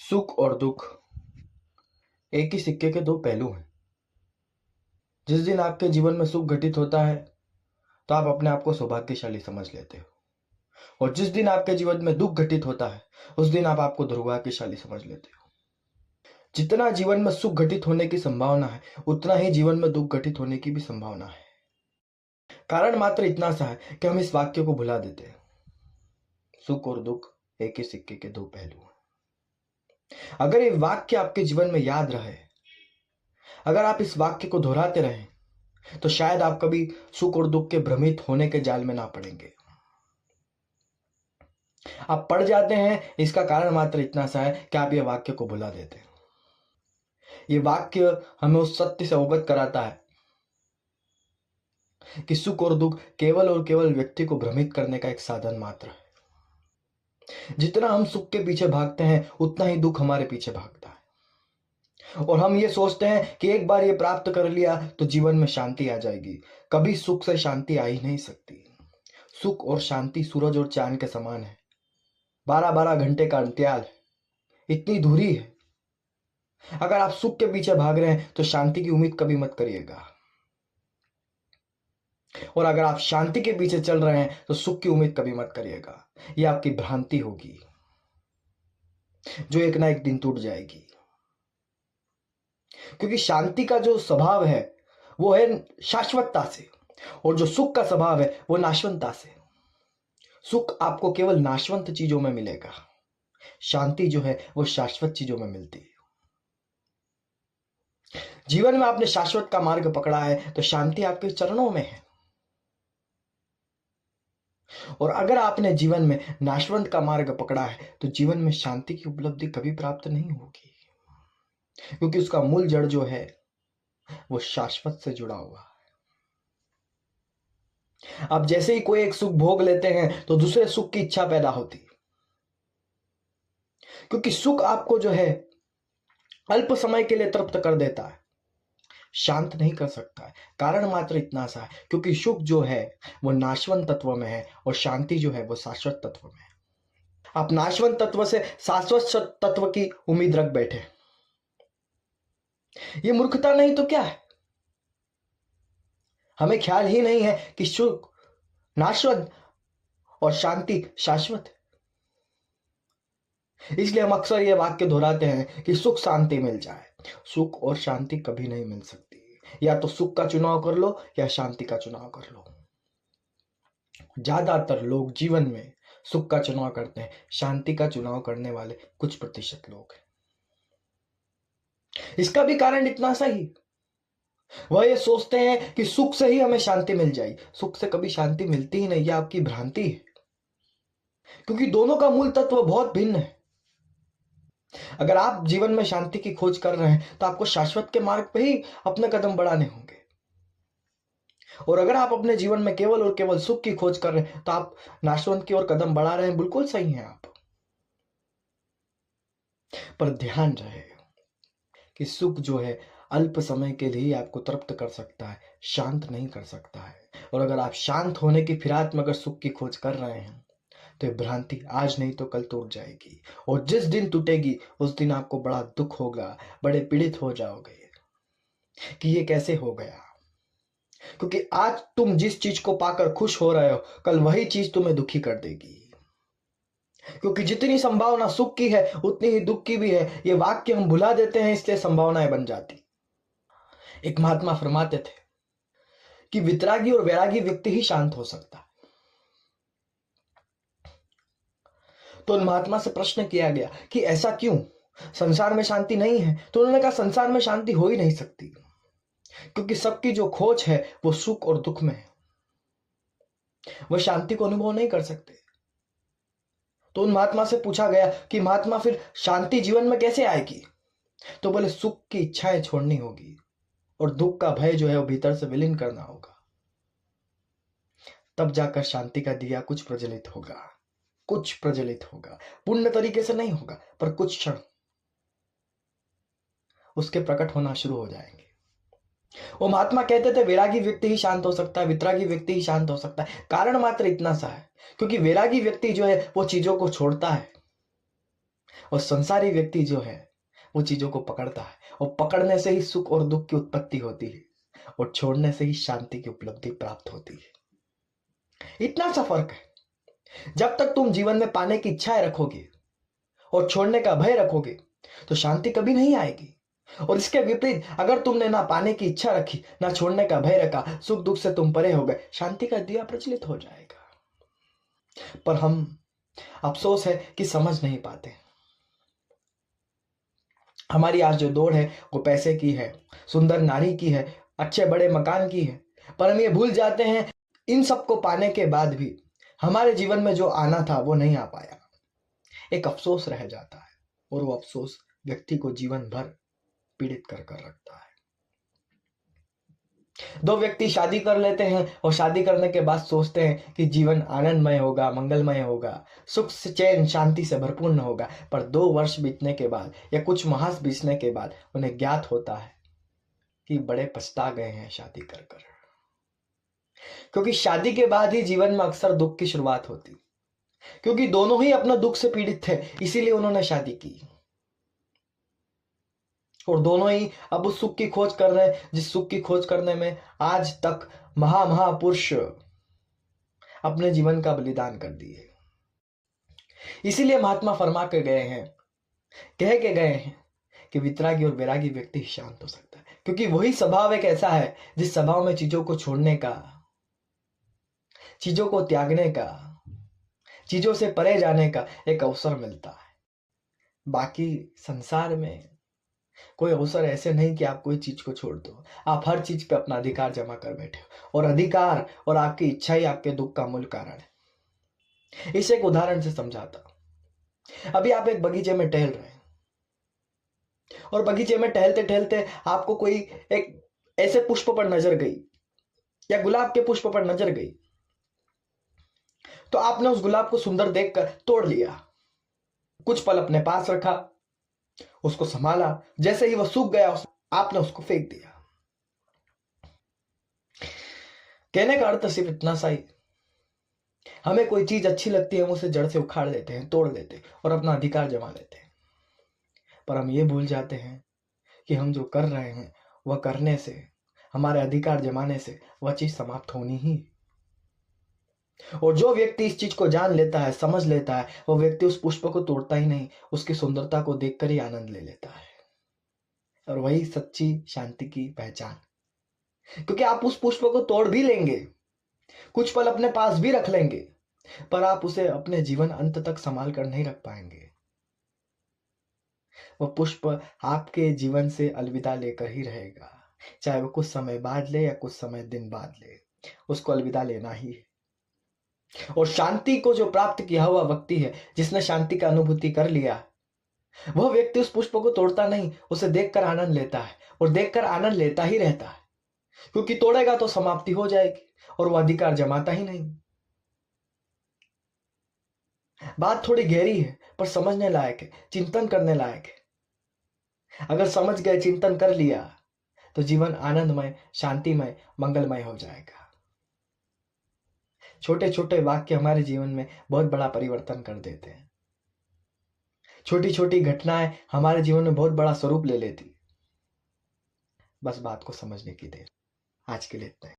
सुख और दुख एक ही सिक्के के दो पहलू हैं। जिस दिन आपके जीवन में सुख घटित होता है तो आप अपने आप को सौभाग्यशाली समझ लेते हो, और जिस दिन आपके जीवन में दुख घटित होता है उस दिन आप आपको दुर्भाग्यशाली समझ लेते हो। जितना जीवन में सुख घटित होने की संभावना है उतना ही जीवन में दुख घटित होने की भी संभावना है। कारण मात्र इतना सा है कि हम इस वाक्य को भुला देते हैं। सुख और दुख एक ही सिक्के के दो पहलू हैं। अगर ये वाक्य आपके जीवन में याद रहे, अगर आप इस वाक्य को दोहराते रहें, तो शायद आप कभी सुख और दुख के भ्रमित होने के जाल में ना पड़ेंगे। आप पड़ जाते हैं, इसका कारण मात्र इतना सा है कि आप ये वाक्य को भुला देते हैं। ये वाक्य हमें उस सत्य से अवगत कराता है कि सुख और दुख केवल और केवल व्यक्ति को भ्रमित करने का एक साधन मात्र है। जितना हम सुख के पीछे भागते हैं उतना ही दुख हमारे पीछे भागता है, और हम ये सोचते हैं कि एक बार ये प्राप्त कर लिया तो जीवन में शांति आ जाएगी। कभी सुख से शांति आ ही नहीं सकती। सुख और शांति सूरज और चांद के समान है। 12-12 घंटे का अंतराल है, इतनी दूरी है। अगर आप सुख के पीछे भाग रहे हैं तो शांति की उम्मीद कभी मत करिएगा, और अगर आप शांति के पीछे चल रहे हैं तो सुख की उम्मीद कभी मत करिएगा। यह आपकी भ्रांति होगी जो एक ना एक दिन टूट जाएगी। क्योंकि शांति का जो स्वभाव है वो है शाश्वतता से, और जो सुख का स्वभाव है वो नाशवंतता से। सुख आपको केवल नाशवंत चीजों में मिलेगा, शांति जो है वो शाश्वत चीजों में मिलती है। जीवन में आपने शाश्वत का मार्ग पकड़ा है तो शांति आपके चरणों में है, और अगर आपने जीवन में नाशवंत का मार्ग पकड़ा है तो जीवन में शांति की उपलब्धि कभी प्राप्त नहीं होगी, क्योंकि उसका मूल जड़ जो है वो शाश्वत से जुड़ा हुआ है। अब जैसे ही कोई एक सुख भोग लेते हैं तो दूसरे सुख की इच्छा पैदा होती है, क्योंकि सुख आपको जो है अल्प समय के लिए तृप्त कर देता है, शांत नहीं कर सकता है। कारण मात्र इतना सा है क्योंकि सुख जो है वो नाशवंत तत्व में है और शांति जो है वो शाश्वत तत्व में है। आप नाशवंत तत्व से शाश्वत तत्व की उम्मीद रख बैठे। ये मूर्खता नहीं तो क्या है? हमें ख्याल ही नहीं है कि सुख नाशवंत और शांति शाश्वत है। इसलिए हम अक्सर ये वाक्य दोहराते हैं कि सुख शांति मिल जाए। सुख और शांति कभी नहीं मिल सकती। या तो सुख का चुनाव कर लो या शांति का चुनाव कर लो। ज्यादातर लोग जीवन में सुख का चुनाव करते हैं, शांति का चुनाव करने वाले कुछ प्रतिशत लोग हैं। इसका भी कारण इतना सा ही, वह ये सोचते हैं कि सुख से ही हमें शांति मिल जाएगी। सुख से कभी शांति मिलती ही नहीं, यह आपकी भ्रांति है, क्योंकि दोनों का मूल तत्व बहुत भिन्न है। अगर आप जीवन में शांति की खोज कर रहे हैं तो आपको शाश्वत के मार्ग पे ही अपने कदम बढ़ाने होंगे, और अगर आप अपने जीवन में केवल और केवल सुख की खोज कर रहे हैं तो आप नाशवंत की ओर कदम बढ़ा रहे हैं। बिल्कुल सही है आप, पर ध्यान रहे कि सुख जो है अल्प समय के लिए आपको तृप्त कर सकता है, शांत नहीं कर सकता है। और अगर आप शांत होने की फिराक में अगर सुख की खोज कर रहे हैं तो ये भ्रांति आज नहीं तो कल टूट जाएगी, और जिस दिन टूटेगी उस दिन आपको बड़ा दुख होगा, बड़े पीड़ित हो जाओगे कि ये कैसे हो गया। क्योंकि आज तुम जिस चीज को पाकर खुश हो रहे हो, कल वही चीज तुम्हें दुखी कर देगी। क्योंकि जितनी संभावना सुख की है उतनी ही दुख की भी है। ये वाक्य हम भुला देते हैं, इसलिए संभावनाएं बन जाती। एक महात्मा फरमाते थे कि वितरागी और वैरागी व्यक्ति ही शांत हो सकता है। तो उन महात्मा से प्रश्न किया गया कि ऐसा क्यों, संसार में शांति नहीं है? तो उन्होंने कहा संसार में शांति हो ही नहीं सकती, क्योंकि सबकी जो खोज है वो सुख और दुख में है। वह शांति को अनुभव नहीं कर सकते। तो उन महात्मा से पूछा गया कि महात्मा फिर शांति जीवन में कैसे आएगी? तो बोले सुख की इच्छाएं छोड़नी होगी और दुख का भय जो है वो भीतर से विलीन करना होगा, तब जाकर शांति का दिया कुछ प्रज्वलित होगा। कुछ प्रज्वलित होगा, पूर्ण तरीके से नहीं होगा, पर कुछ क्षण उसके प्रकट होना शुरू हो जाएंगे। वो महात्मा कहते थे वैरागी व्यक्ति ही शांत हो सकता है, वितरागी व्यक्ति ही शांत हो सकता है। कारण मात्र इतना सा है क्योंकि वैरागी व्यक्ति जो है वो चीजों को छोड़ता है, और संसारी व्यक्ति जो है वो चीजों को पकड़ता है, और पकड़ने से ही सुख और दुख की उत्पत्ति होती है, और छोड़ने से ही शांति की उपलब्धि प्राप्त होती है। इतना सा फर्क है। जब तक तुम जीवन में पाने की इच्छाएं रखोगे और छोड़ने का भय रखोगे तो शांति कभी नहीं आएगी। और इसके विपरीत अगर तुमने ना पाने की इच्छा रखी ना छोड़ने का भय रखा, सुख दुख से तुम परे हो गए, शांति का दिया प्रज्वलित हो जाएगा। पर हम, अफसोस है कि समझ नहीं पाते। हमारी आज जो दौड़ है वो पैसे की है, सुंदर नारी की है, अच्छे बड़े मकान की है, पर हम ये भूल जाते हैं इन सब को पाने के बाद भी हमारे जीवन में जो आना था वो नहीं आ पाया। एक अफसोस रह जाता है, और वो अफसोस व्यक्ति को जीवन भर पीड़ित कर कर रखता है। दो व्यक्ति शादी कर लेते हैं और शादी करने के बाद सोचते हैं कि जीवन आनंदमय होगा, मंगलमय होगा, सुख से चैन शांति से भरपूर्ण होगा, पर 2 वर्ष बीतने के बाद या कुछ माह बीतने के बाद उन्हें ज्ञात होता है कि बड़े पछता गए हैं शादी कर कर। क्योंकि शादी के बाद ही जीवन में अक्सर दुख की शुरुआत होती, क्योंकि दोनों ही अपना दुख से पीड़ित थे, इसीलिए उन्होंने शादी की। और दोनों ही अब उस सुख की खोज कर रहे हैं जिस सुख की खोज करने में आज तक महापुरुष अपने जीवन का बलिदान कर दिए। इसीलिए महात्मा फरमा के गए हैं, कह के गए हैं कि वितरागी और वैरागी व्यक्ति ही शांत हो सकता है, क्योंकि वही स्वभाव एक ऐसा है जिस स्वभाव में चीजों को छोड़ने का, चीजों को त्यागने का, चीजों से परे जाने का एक अवसर मिलता है। बाकी संसार में कोई अवसर ऐसे नहीं कि आप कोई चीज को छोड़ दो। आप हर चीज पे अपना अधिकार जमा कर बैठे हो, और अधिकार और आपकी इच्छा ही आपके दुख का मूल कारण है। इसे एक उदाहरण से समझाता हूं। अभी आप एक बगीचे में टहल रहे हैं, और बगीचे में टहलते टहलते आपको कोई एक ऐसे पुष्प पर नजर गई या गुलाब के पुष्प पर नजर गई, तो आपने उस गुलाब को सुंदर देखकर तोड़ लिया, कुछ पल अपने पास रखा, उसको संभाला, जैसे ही वह सूख गया आपने उसको फेंक दिया। कहने का अर्थ सिर्फ इतना सा ही, हमें कोई चीज अच्छी लगती है, हम उसे जड़ से उखाड़ देते हैं, तोड़ देते हैं और अपना अधिकार जमा लेते हैं। पर हम ये भूल जाते हैं कि हम जो कर रहे हैं वह करने से, हमारे अधिकार जमाने से वह चीज समाप्त होनी ही। और जो व्यक्ति इस चीज को जान लेता है, समझ लेता है, वो व्यक्ति उस पुष्प को तोड़ता ही नहीं, उसकी सुंदरता को देखकर ही आनंद ले लेता है। और वही सच्ची शांति की पहचान। क्योंकि आप उस पुष्प को तोड़ भी लेंगे, कुछ पल अपने पास भी रख लेंगे, पर आप उसे अपने जीवन अंत तक संभाल कर नहीं रख पाएंगे। वह पुष्प आपके जीवन से अलविदा लेकर ही रहेगा, चाहे वो कुछ समय बाद ले या कुछ समय दिन बाद ले, उसको अलविदा लेना ही है। और शांति को जो प्राप्त किया हुआ व्यक्ति है, जिसने शांति का अनुभूति कर लिया, वह व्यक्ति उस पुष्प को तोड़ता नहीं, उसे देखकर आनंद लेता है, और देखकर आनंद लेता ही रहता है। क्योंकि तोड़ेगा तो समाप्ति हो जाएगी, और वह अधिकार जमाता ही नहीं। बात थोड़ी गहरी है, पर समझने लायक है, चिंतन करने लायक है। अगर समझ गए, चिंतन कर लिया, तो जीवन आनंदमय, शांतिमय, मंगलमय हो जाएगा। छोटे छोटे वाक्य हमारे जीवन में बहुत बड़ा परिवर्तन कर देते हैं। छोटी छोटी घटनाएं हमारे जीवन में बहुत बड़ा स्वरूप ले लेती। बस बात को समझने की देर। आज के लिए इतना ही।